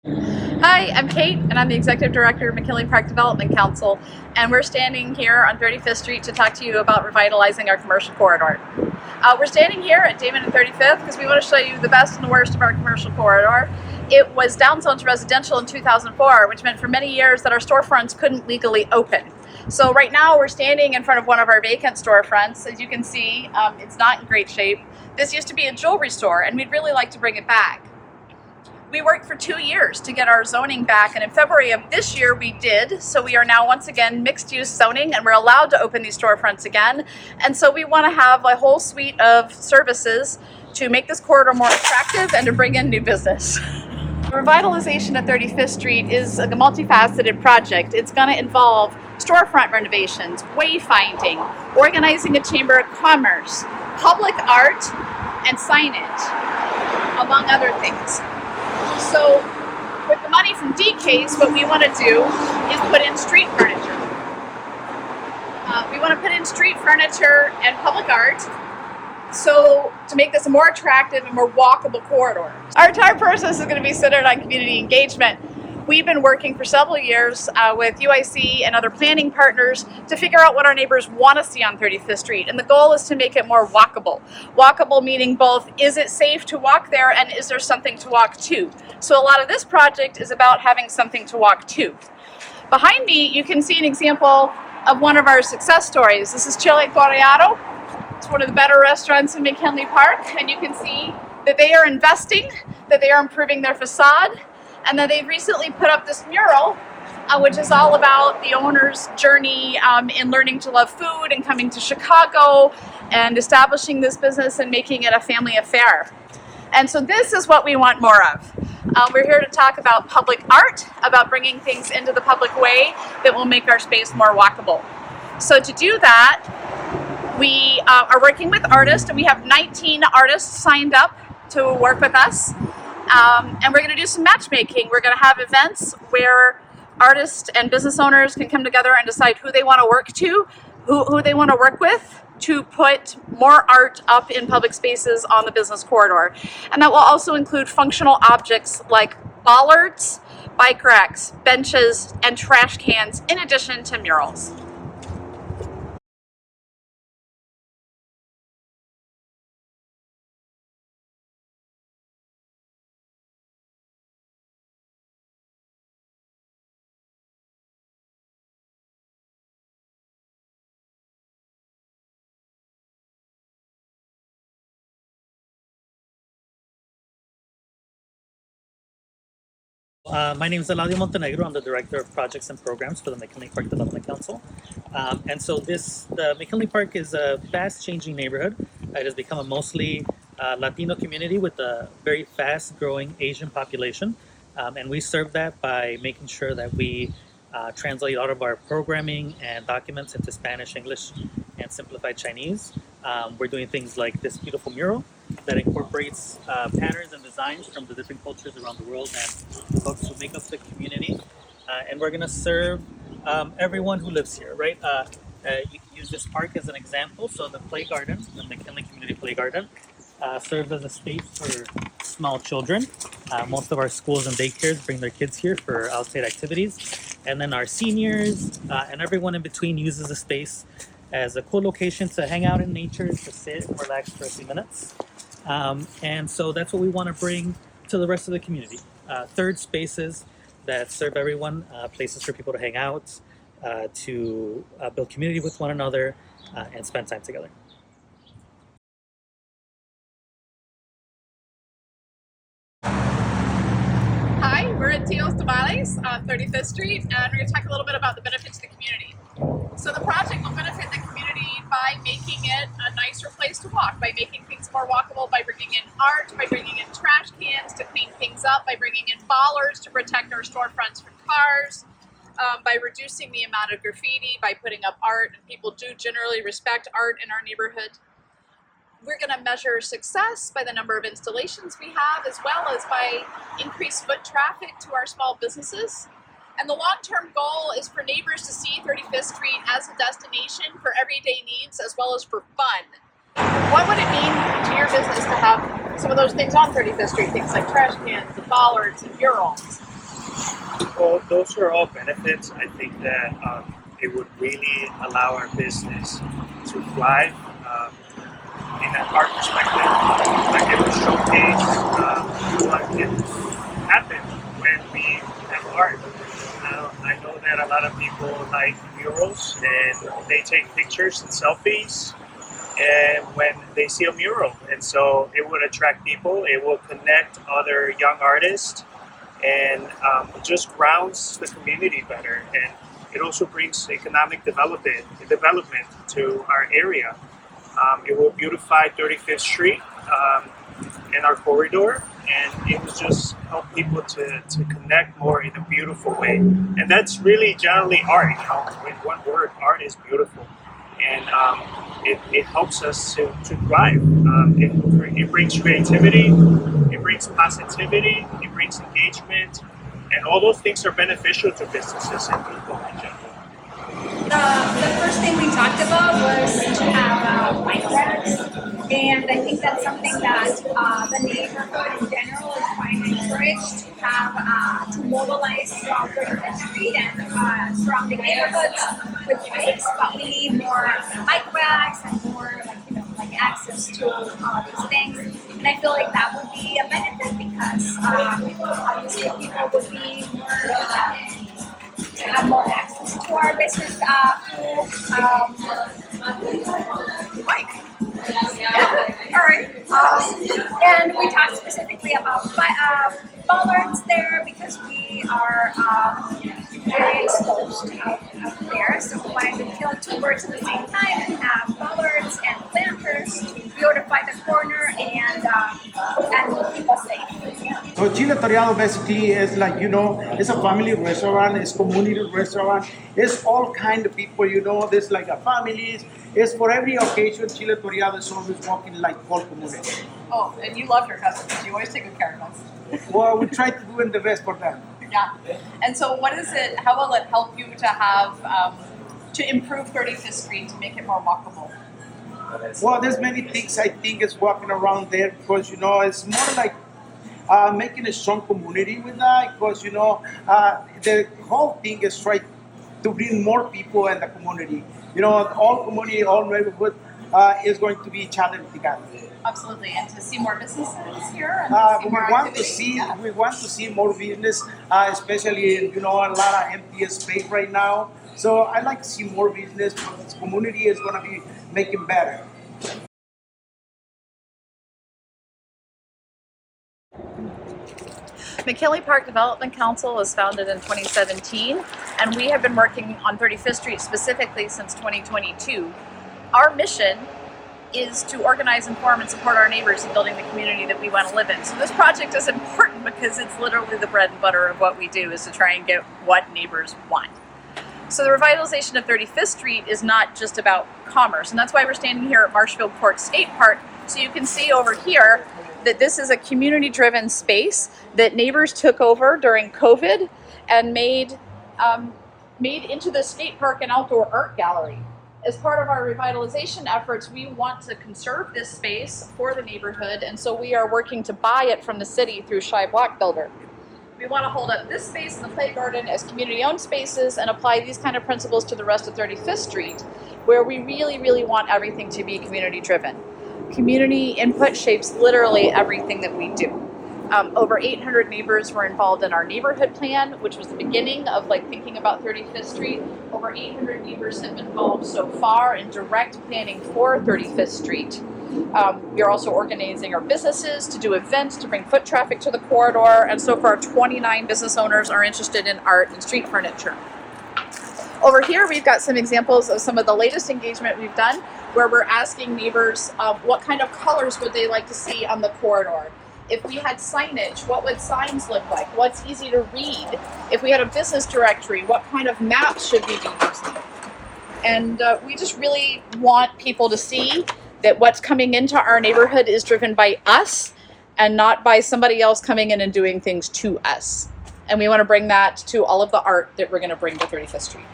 Hi, I'm Kate, and I'm the Executive Director of McKinley Park Development Council, and we're standing here on 35th Street to talk to you about revitalizing our commercial corridor. We're standing here at Damon and 35th because we want to show you the best and the worst of our commercial corridor. It was downsized to residential in 2004, which meant for many years that our storefronts couldn't legally open. So right now we're standing in front of one of our vacant storefronts. As you can see, it's not in great shape. This used to be a jewelry store, and we'd really like to bring it back. We worked for 2 years to get our zoning back, and in February of this year we did. So we are now once again mixed-use zoning, and we're allowed to open these storefronts again. And so we want to have a whole suite of services to make this corridor more attractive and to bring in new business. Revitalization at 35th Street is a multifaceted project. It's going to involve storefront renovations, wayfinding, organizing a chamber of commerce, public art, and signage, among other things. So with the money from DCASE, what we want to do is put in street furniture. We want to put in street furniture and public art to make this a more attractive and more walkable corridor. Our entire process is going to be centered on community engagement. We've been working for several years with UIC and other planning partners to figure out what our neighbors want to see on 35th Street. And the goal is to make it more walkable. Walkable meaning both, is it safe to walk there, and is there something to walk to? So a lot of this project is about having something to walk to. Behind me, you can see an example of one of our success stories. This is Chile Colorado. It's one of the better restaurants in McKinley Park. And you can see that they are investing, that they are improving their facade, and then they've recently put up this mural, which is all about the owner's journey in learning to love food and coming to Chicago and establishing this business and making it a family affair. And so this is what we want more of. We're here to talk about public art, about bringing things into the public way that will make our space more walkable. So to do that, we are working with artists, and we have 19 artists signed up to work with us. And we're going to do some matchmaking. We're going to have events where artists and business owners can come together and decide who they want to work to, who they want to work with, to put more art up in public spaces on the business corridor. And that will also include functional objects like bollards, bike racks, benches, and trash cans, in addition to murals. My name is Eladio Montenegro. I'm the Director of Projects and Programs for the McKinley Park Development Council. The McKinley Park is a fast-changing neighborhood. It has become a mostly Latino community with a very fast-growing Asian population. And we serve that by making sure that we translate all of our programming and documents into Spanish, English, and simplified Chinese. We're doing things like this beautiful mural that incorporates patterns and designs from the different cultures around the world and folks who make up the community. And we're going to serve everyone who lives here, right? You can use this park as an example. So the Play Garden, the McKinley Community Play Garden, serves as a space for small children. Most of our schools and daycares bring their kids here for outside activities. And then our seniors and everyone in between uses the space as a cool location to hang out in nature, to sit and relax for a few minutes. And so that's what we want to bring to the rest of the community. Third spaces that serve everyone, places for people to hang out, to build community with one another, and spend time together. Hi, we're at Tio's Tamales on 35th Street, and we're going to talk a little bit about the benefits to the community. So the project will benefit the community by making it a nicer place to walk, by making things more walkable, by bringing in art, by bringing in trash cans to clean things up, by bringing in bollards to protect our storefronts from cars, by reducing the amount of graffiti, by putting up art, and people do generally respect art in our neighborhood. We're going to measure success by the number of installations we have, as well as by increased foot traffic to our small businesses. And the long-term goal is for neighbors to see 35th Street as a destination for everyday needs as well as for fun. What would it mean to your business to have some of those things on 35th Street, things like trash cans and bollards and murals? Well, those are all benefits. I think that it would really allow our business to thrive in an art perspective. Like it would showcase what can happen when we have art. I know that a lot of people like murals and they take pictures and selfies and when they see a mural, and so it would attract people. It will connect other young artists and just grounds the community better. And it also brings economic development to our area. It will beautify 35th Street and our corridor, and it will just help people to connect more in a beautiful way. And that's really generally art. You know, in one word, art is beautiful, and it helps us to thrive. It brings creativity, it brings positivity, it brings engagement, and all those things are beneficial to businesses and people in general. The first thing we talked about was to have bike racks, and I think that's something that the neighborhood in general is trying to encourage to have to mobilize throughout 35th Street and surrounding neighborhoods with bikes, but we need more bike racks and more like access to all these things. And I feel like that would be a benefit because obviously people would be more to have more access to our business like. Yeah. All right. And we talked specifically about bollards there because we are very exposed out there. So we wanted to kill two birds at the same time and have bollards and planters to beautify the corner and keep us safe. So Chile Toreado basically is like, it's a family restaurant, it's community restaurant, it's all kind of people, there's like a families, it's for every occasion. Chile Toreado is always walking like whole community. Oh, and you love your customers. You always take good care of us. Well, we try to do the best for them. Yeah. And so what is it, how will it help you to have, to improve 35th Street to make it more walkable? Well, there's many things I think is walking around there because, it's more like making a strong community with that because, the whole thing is try to bring more people in the community. All community, all neighborhood is going to be challenged together. Absolutely, and to see more businesses here. And to see more activity. We want to see more business, especially in a lot of empty space right now. So I like to see more business. But this community is going to be making better. McKinley Park Development Council was founded in 2017, and we have been working on 35th Street specifically since 2022. Our mission is to organize, inform, and support our neighbors in building the community that we want to live in. So this project is important because it's literally the bread and butter of what we do, is to try and get what neighbors want. So the revitalization of 35th Street is not just about commerce, and that's why we're standing here at Marshfield Court State Park. So you can see over here that this is a community-driven space that neighbors took over during COVID and made into the skate park and outdoor art gallery. As part of our revitalization efforts, we want to conserve this space for the neighborhood, and so we are working to buy it from the city through Shy Block Builder. We want to hold up this space and the play garden as community-owned spaces and apply these kind of principles to the rest of 35th Street, where we really, really want everything to be community-driven. Community input shapes literally everything that we do. Over 800 neighbors were involved in our neighborhood plan, which was the beginning of thinking about 35th Street. Over 800 neighbors have been involved so far in direct planning for 35th Street. We are also organizing our businesses to do events to bring foot traffic to the corridor, and so far 29 business owners are interested in art and street furniture. Over here we've got some examples of some of the latest engagement we've done, where we're asking neighbors what kind of colors would they like to see on the corridor. If we had signage, what would signs look like? What's easy to read? If we had a business directory, what kind of maps should we be using? And we just really want people to see that what's coming into our neighborhood is driven by us and not by somebody else coming in and doing things to us. And we want to bring that to all of the art that we're going to bring to 35th Street.